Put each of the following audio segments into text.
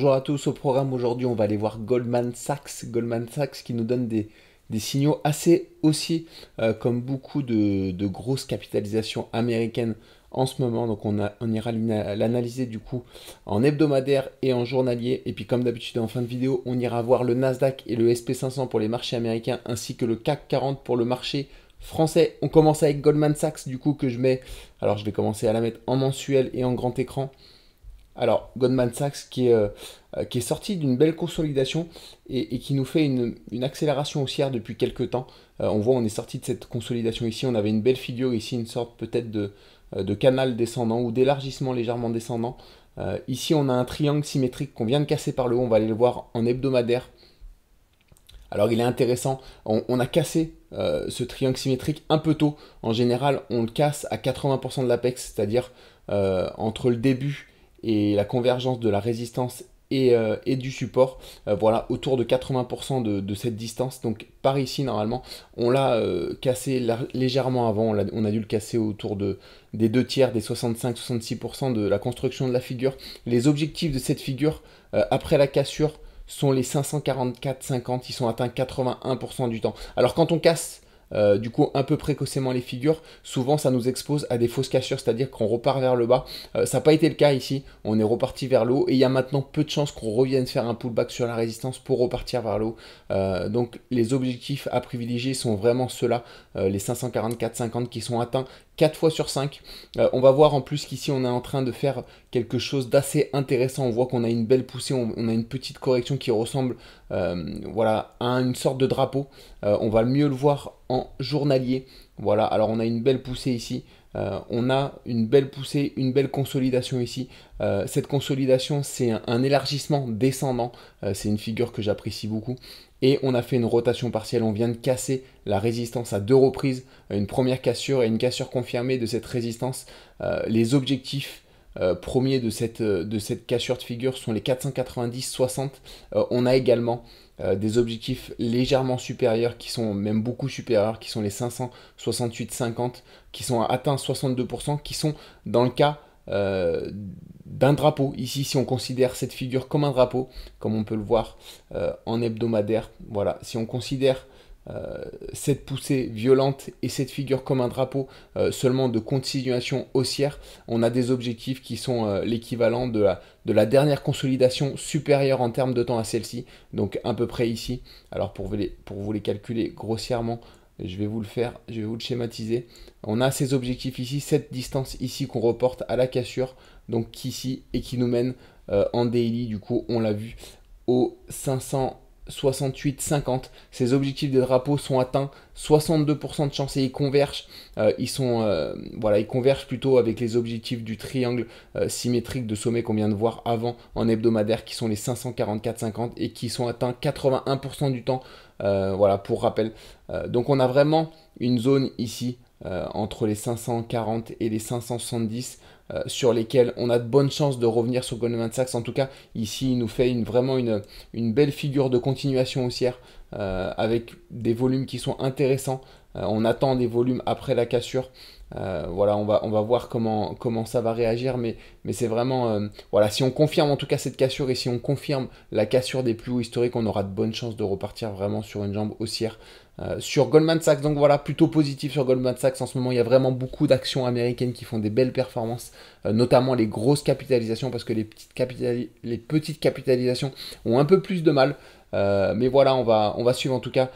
Bonjour à tous, au programme aujourd'hui on va aller voir Goldman Sachs. Goldman Sachs qui nous donne des signaux assez haussiers comme beaucoup de grosses capitalisations américaines en ce moment. Donc on ira l'analyser du coup en hebdomadaire et en journalier. Et puis comme d'habitude en fin de vidéo on ira voir le Nasdaq et le SP500 pour les marchés américains ainsi que le CAC 40 pour le marché français. On commence avec Goldman Sachs du coup que je mets, alors je vais commencer à la mettre en mensuel et en grand écran. Alors, Goldman Sachs qui est sorti d'une belle consolidation et qui nous fait une accélération haussière depuis quelques temps. On voit, on est sorti de cette consolidation ici. On avait une belle figure ici, une sorte peut-être de canal descendant ou d'élargissement légèrement descendant. Ici, on a un triangle symétrique qu'on vient de casser par le haut. On va aller le voir en hebdomadaire. Alors, il est intéressant. On a cassé ce triangle symétrique un peu tôt. En général, on le casse à 80% de l'apex, c'est-à-dire entre le début et la convergence de la résistance et du support, voilà, autour de 80% de cette distance. Donc par ici, normalement, on l'a cassé légèrement avant, on a dû le casser autour des 2/3, des 65-66% de la construction de la figure. Les objectifs de cette figure, après la cassure, sont les 544,50, ils sont atteints 81% du temps. Alors quand on casse du coup un peu précocement les figures, souvent ça nous expose à des fausses cassures, c'est-à-dire qu'on repart vers le bas. Ça n'a pas été le cas ici, on est reparti vers le haut et il y a maintenant peu de chances qu'on revienne faire un pullback sur la résistance pour repartir vers le haut. Donc les objectifs à privilégier sont vraiment ceux-là, les 544,50 qui sont atteints 4 fois sur 5. On va voir en plus qu'ici on est en train de faire quelque chose d'assez intéressant. On voit qu'on a une belle poussée, on a une petite correction qui ressemble voilà, à une sorte de drapeau. On va mieux le voir en journalier. Voilà, alors on a une belle poussée ici. On a une belle poussée, une belle consolidation ici. Cette consolidation, c'est un élargissement descendant. C'est une figure que j'apprécie beaucoup. Et on a fait une rotation partielle. On vient de casser la résistance à 2 reprises. Une première cassure et une cassure confirmée de cette résistance. Les objectifs premiers de cette cassure de figure sont les 490,60. On a également des objectifs légèrement supérieurs, qui sont même beaucoup supérieurs, qui sont les 568,50, qui sont atteints 62%, qui sont dans le cas d'un drapeau. Ici, si on considère cette figure comme un drapeau, comme on peut le voir en hebdomadaire, voilà, si on considère cette poussée violente et cette figure comme un drapeau seulement de continuation haussière, on a des objectifs qui sont l'équivalent de la dernière consolidation supérieure en termes de temps à celle-ci, donc à peu près ici. Alors pour vous les calculer grossièrement, je vais vous le faire, je vais vous le schématiser. On a ces objectifs ici, cette distance ici qu'on reporte à la cassure, donc ici, et qui nous mène en daily, du coup on l'a vu, au 568,50. Ces objectifs de drapeau sont atteints, 62% de chance et ils convergent. Voilà, ils convergent plutôt avec les objectifs du triangle symétrique de sommet qu'on vient de voir avant en hebdomadaire, qui sont les 544,50 et qui sont atteints 81% du temps. Voilà, pour rappel. Donc on a vraiment une zone ici entre les 540 et les 570 sur lesquels on a de bonnes chances de revenir sur Goldman Sachs. En tout cas, ici, il nous fait vraiment une belle figure de continuation haussière avec des volumes qui sont intéressants. On attend des volumes après la cassure. Voilà, on va voir comment ça va réagir, mais c'est vraiment, voilà, si on confirme en tout cas cette cassure et si on confirme la cassure des plus hauts historiques, on aura de bonnes chances de repartir vraiment sur une jambe haussière sur Goldman Sachs. Donc voilà, plutôt positif sur Goldman Sachs. En ce moment, il y a vraiment beaucoup d'actions américaines qui font des belles performances, notamment les grosses capitalisations, parce que les petites capitalisations ont un peu plus de mal. Mais voilà, on va suivre en tout cas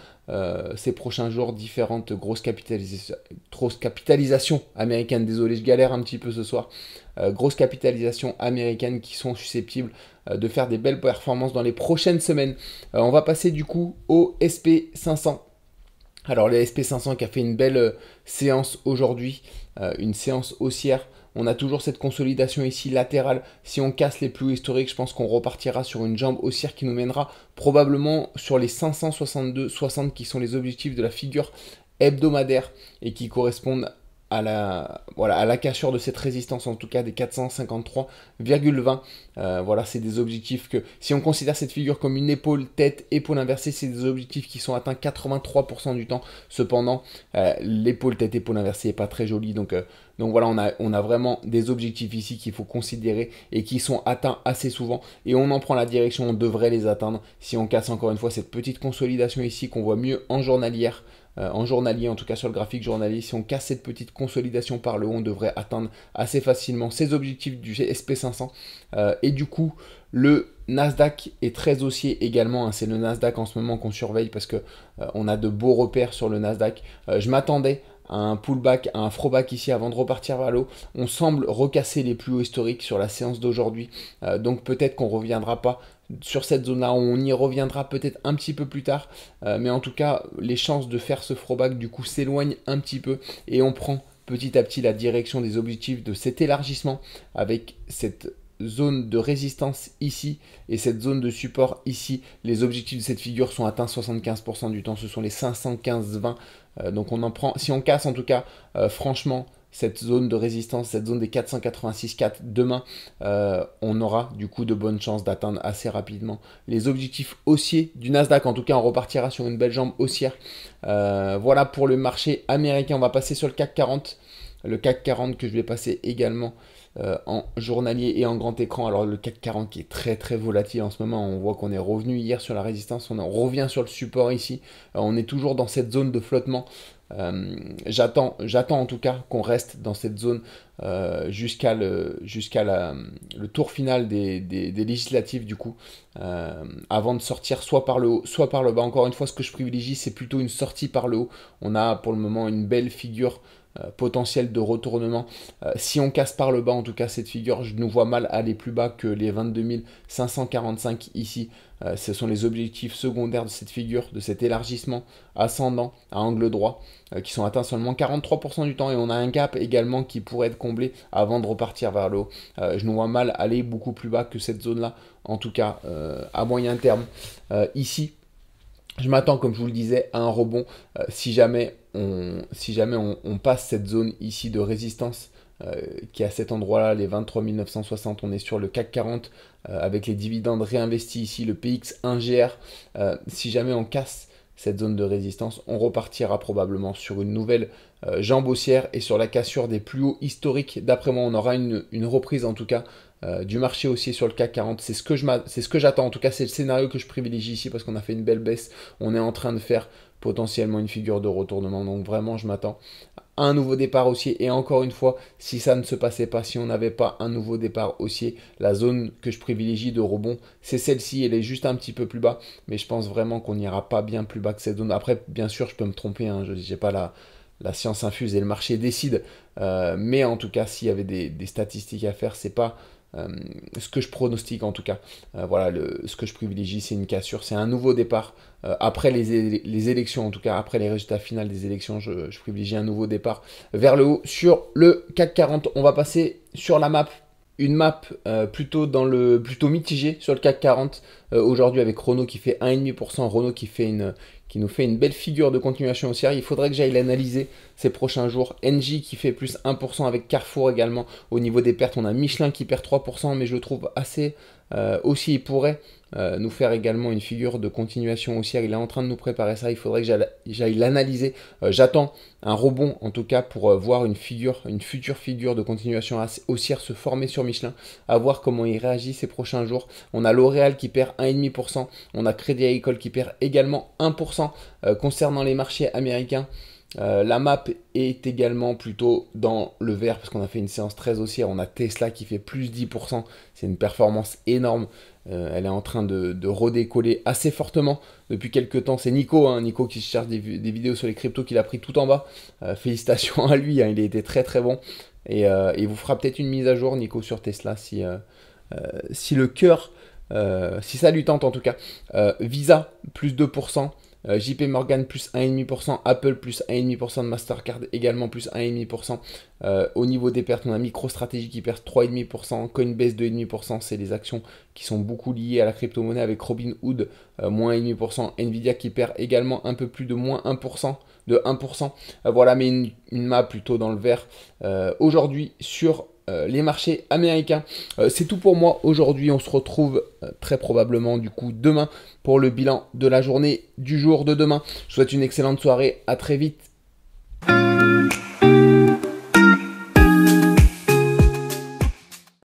ces prochains jours différentes grosses capitalisations américaines. Désolé, je galère un petit peu ce soir. Grosses capitalisations américaines qui sont susceptibles de faire des belles performances dans les prochaines semaines. On va passer du coup au SP500. Alors le SP500 qui a fait une belle séance aujourd'hui, une séance haussière. On a toujours cette consolidation ici latérale. Si on casse les plus hauts historiques, je pense qu'on repartira sur une jambe haussière qui nous mènera probablement sur les 562,60 qui sont les objectifs de la figure hebdomadaire et qui correspondent voilà, à la cassure de cette résistance, en tout cas des 453,20. Voilà, c'est des objectifs que, si on considère cette figure comme une épaule, tête, épaule inversée, c'est des objectifs qui sont atteints 83% du temps. Cependant, l'épaule, tête, épaule inversée n'est pas très jolie. Donc voilà, on a vraiment des objectifs ici qu'il faut considérer et qui sont atteints assez souvent. Et on en prend la direction, on devrait les atteindre. Si on casse encore une fois cette petite consolidation ici qu'on voit mieux en journalière, en journalier, en tout cas sur le graphique journalier, si on casse cette petite consolidation par le haut, on devrait atteindre assez facilement ces objectifs du SP500. Et du coup, le Nasdaq est très haussier également. C'est le Nasdaq en ce moment qu'on surveille parce que on a de beaux repères sur le Nasdaq. Je m'attendais à un pullback, à un throwback ici avant de repartir vers le haut. On semble recasser les plus hauts historiques sur la séance d'aujourd'hui. Donc peut-être qu'on ne reviendra pas sur cette zone-là, on y reviendra peut-être un petit peu plus tard, mais en tout cas, les chances de faire ce throwback du coup s'éloignent un petit peu et on prend petit à petit la direction des objectifs de cet élargissement avec cette zone de résistance ici et cette zone de support ici. Les objectifs de cette figure sont atteints 75% du temps, ce sont les 515,20. Donc on en prend, si on casse en tout cas, franchement, cette zone de résistance, cette zone des 486,4 demain, on aura du coup de bonnes chances d'atteindre assez rapidement les objectifs haussiers du Nasdaq. En tout cas, on repartira sur une belle jambe haussière. Voilà pour le marché américain. On va passer sur le CAC 40. Le CAC 40 que je vais passer également en journalier et en grand écran. Alors le CAC 40 qui est très très volatile en ce moment, on voit qu'on est revenu hier sur la résistance, on revient sur le support ici, on est toujours dans cette zone de flottement. J'attends en tout cas qu'on reste dans cette zone jusqu'à le tour final des législatives du coup, avant de sortir soit par le haut, soit par le bas. Encore une fois, ce que je privilégie, c'est plutôt une sortie par le haut. On a pour le moment une belle figure potentiel de retournement. Si on casse par le bas, en tout cas cette figure, je nous vois mal aller plus bas que les 22 545 ici. Ce sont les objectifs secondaires de cette figure, de cet élargissement ascendant à angle droit, qui sont atteints seulement 43% du temps, et on a un gap également qui pourrait être comblé avant de repartir vers le haut. Je nous vois mal aller beaucoup plus bas que cette zone-là, en tout cas à moyen terme. Ici, je m'attends, comme je vous le disais, à un rebond si jamais on passe cette zone ici de résistance qui est à cet endroit-là, les 23 960. On est sur le CAC 40 avec les dividendes réinvestis ici, le PX1GR. Si jamais on casse cette zone de résistance, on repartira probablement sur une nouvelle jambe haussière et sur la cassure des plus hauts historiques. D'après moi, on aura une reprise en tout cas du marché haussier sur le CAC 40. C'est ce que j'attends. En tout cas, c'est le scénario que je privilégie ici parce qu'on a fait une belle baisse. On est en train de faire potentiellement une figure de retournement. Donc vraiment, je m'attends à un nouveau départ haussier. Et encore une fois, si ça ne se passait pas, si on n'avait pas un nouveau départ haussier, la zone que je privilégie de rebond, c'est celle-ci. Elle est juste un petit peu plus bas. Mais je pense vraiment qu'on n'ira pas bien plus bas que cette zone. Après, bien sûr, je peux me tromper. Je n'ai pas la science infuse et le marché décide. Mais en tout cas, s'il y avait des statistiques à faire, c'est pas ce que je pronostique en tout cas. Voilà, ce que je privilégie, c'est une cassure, c'est un nouveau départ. Après les élections, en tout cas, après les résultats finaux des élections, je privilégie un nouveau départ vers le haut sur le CAC 40. On va passer sur la map. Une map plutôt mitigée sur le CAC 40 aujourd'hui, avec Renault qui fait 1,5%, Renault qui nous fait une belle figure de continuation haussière. Il faudrait que j'aille l'analyser ces prochains jours. Engie qui fait plus 1% avec Carrefour également. Au niveau des pertes, on a Michelin qui perd 3%, mais je le trouve assez aussi. Il pourrait nous faire également une figure de continuation haussière. Il est en train de nous préparer ça. Il faudrait que j'aille l'analyser. J'attends un rebond en tout cas pour voir une future figure de continuation haussière se former sur Michelin. À voir comment il réagit ces prochains jours. On a L'Oréal qui perd 1,5%. On a Crédit Agricole qui perd également 1%. Concernant les marchés américains, la map est également plutôt dans le vert parce qu'on a fait une séance très haussière. On a Tesla qui fait plus 10%. C'est une performance énorme. Elle est en train de redécoller assez fortement depuis quelques temps. C'est Nico, Nico qui cherche des vidéos sur les cryptos qu'il a pris tout en bas. Félicitations à lui, il a été très très bon. Et il vous fera peut-être une mise à jour, Nico, sur Tesla si le cœur, si ça lui tente en tout cas. Visa, plus 2%. JP Morgan plus 1,5%, Apple plus 1,5%, de Mastercard également plus 1,5%. Au niveau des pertes, on a MicroStrategy qui perd 3,5%, Coinbase 2,5%, c'est les actions qui sont beaucoup liées à la crypto-monnaie avec Robinhood moins 1,5%, Nvidia qui perd également un peu plus de moins 1%, de 1%. Voilà, mais une main plutôt dans le vert aujourd'hui sur les marchés américains. C'est tout pour moi aujourd'hui. On se retrouve très probablement du coup demain pour le bilan de la journée du jour de demain. Je vous souhaite une excellente soirée. À très vite.